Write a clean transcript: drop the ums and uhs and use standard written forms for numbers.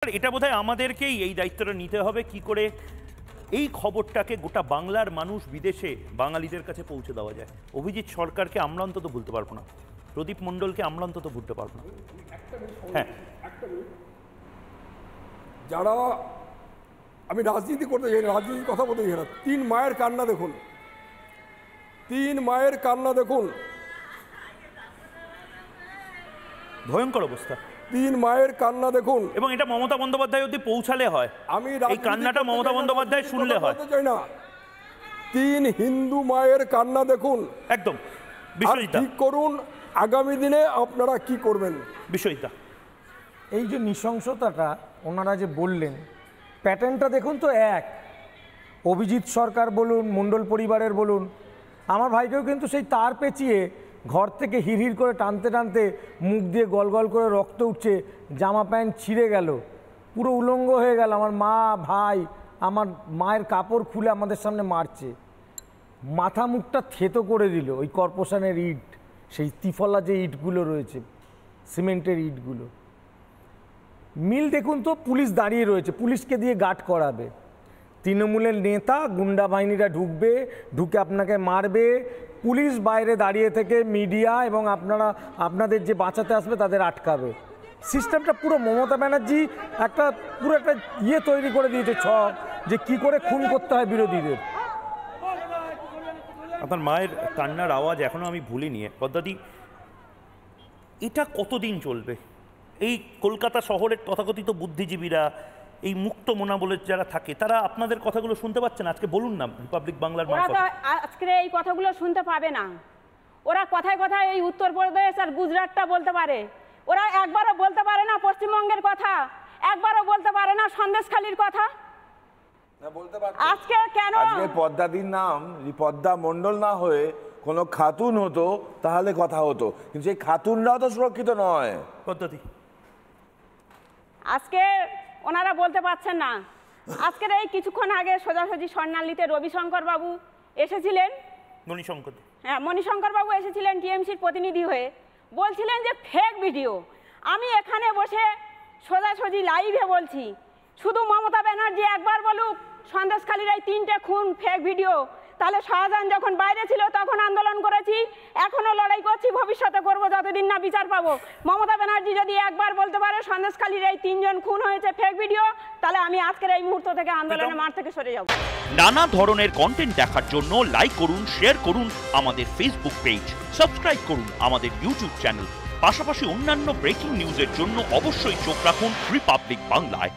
এটা বোধহয় আমাদেরকেই এই দায়িত্বটা নিতে হবে কি করে এই খবরটাকে গোটা বাংলার মানুষ বিদেশে বাঙালিদের কাছে পৌঁছে দেওয়া যায়। অভিজিৎ সরকারকে আমরা অন্তত ভুলতে পারবো না, প্রদীপ মণ্ডলকে আমরা অন্তত ভুলতে পারবো না। হ্যাঁ, যারা আমি রাজনীতি করতে চাই না, রাজনীতির কথা বলতে চাই না। 3 মায়ের কান্না দেখুন, 3 মায়ের কান্না দেখুন, ভয়ঙ্কর অবস্থা। 3 মায়ের কান্না দেখুন। এবং এটা মমতা বন্দ্যোপাধ্যায় অবধি পৌঁছালে হয়, আমি এই কান্নাটা মমতা বন্দ্যোপাধ্যায় শুনলে হয়। চাই না, 3 হিন্দু মায়ের কান্না দেখুন। একদম বিষয়টা ঠিক করুন আগামী দিনে আপনারা কি করবেন। বিষয়টা এই যে নৃশংসতাটা ওনারা যে বললেন, প্যাটার্নটা দেখুন তো এক। অভিজিৎ সরকার বলুন, মণ্ডল পরিবারের বলুন, আমার ভাইকেও কিন্তু সেই তার পেঁচিয়ে ঘর থেকে হিড়হিড় করে টানতে টানতে মুখ দিয়ে গল গল করে রক্ত উঠছে, জামা প্যান্ট ছিঁড়ে গেল, পুরো উলঙ্গ হয়ে গেল। আমার মা ভাই আমার মায়ের কাপড় খুলে আমাদের সামনে মারছে, মাথা মুখটা থেতো করে দিল ওই কর্পোরেশনের ইট, সেই তিফলা যে ইটগুলো রয়েছে, সিমেন্টের ইটগুলো। মিল দেখুন তো, পুলিশ দাঁড়িয়ে রয়েছে, পুলিশকে দিয়ে গার্ড করাবে। তৃণমূলের নেতা গুন্ডা বাহিনীরা ঢুকবে, ঢুকে আপনাকে মারবে, পুলিশ বাইরে দাঁড়িয়ে থেকে মিডিয়া এবং আপনাদের যে বাঁচাতে আসবে তাদের আটকাবে। সিস্টেমটা পুরো মমতা ব্যানার্জি পুরো একটা তৈরি করে দিয়েছে, ছক যে কি করে খুন করতে হয় বিরোধীদের। আপনার মায়ের কান্নার আওয়াজ এখনো আমি ভুলিনি। পদ্মাদি, এটা কতদিন চলবে? এই কলকাতা শহরের তথাকথিত বুদ্ধিজীবীরা, এই মুক্ত মনা বলে যারা থাকে, তারা আপনাদের কথাগুলো শুনতে পাচ্ছেন? আজকে বলুন না রিপাবলিক বাংলার মারফত। আজকে এই কথাগুলো শুনতে পাবে না। ওরা কথায় কথায় এই উত্তরপ্রদেশ আর গুজরাটটা বলতে পারে, ওরা একবারও বলতে পারে না পশ্চিমবঙ্গের কথা, একবারও বলতে পারে না সন্দেশখালীর কথা। আজকে কেন পদ্মাদির নাম পদ্মা মণ্ডল না হয়ে কোনো খাতুন হতো তাহলে কথা হতো, কিন্তু সেই খাতুনরাও তো সুরক্ষিত নয়। পদ্মাদি, আজকে ওনারা বলতে পারছেন না। আজকের এই কিছুক্ষণ আগে সোজাসুজি স্বর্ণালীতে রবিশঙ্কর বাবু এসেছিলেন, মণিশঙ্কর বাবু এসেছিলেন টিএমসির প্রতিনিধি হয়ে, বলছিলেন যে ফেক ভিডিও। আমি এখানে বসে সোজাসুজি লাইভে বলছি, শুধু মমতা ব্যানার্জি একবার বলুক সন্দেশখালীর এই 3টে খুন ফেক ভিডিও। তাহলে শাহজাহান যখন বাইরে ছিল তখন আন্দোলন করেছি, এখনো লড়াই করছি, ভবিষ্যতে করব যতদিন না বিচার পাবো। মমতা ব্যানার্জি যদি একবার বলতে পারে সন্দেশখালীর এই 3 জন খুন হয়েছে ফেক ভিডিও, তাহলে আমি আজকের এই মুহূর্ত থেকে আন্দোলনের মাঠ থেকে সরে যাব। নানা ধরনের কন্টেন্ট দেখার জন্য লাইক করুন, শেয়ার করুন আমাদের ফেসবুক পেজ, সাবস্ক্রাইব করুন আমাদের ইউটিউব চ্যানেল। পাশাপাশি অন্যান্য ব্রেকিং নিউজের জন্য অবশ্যই চোখ রাখুন রিপাবলিক বাংলায়।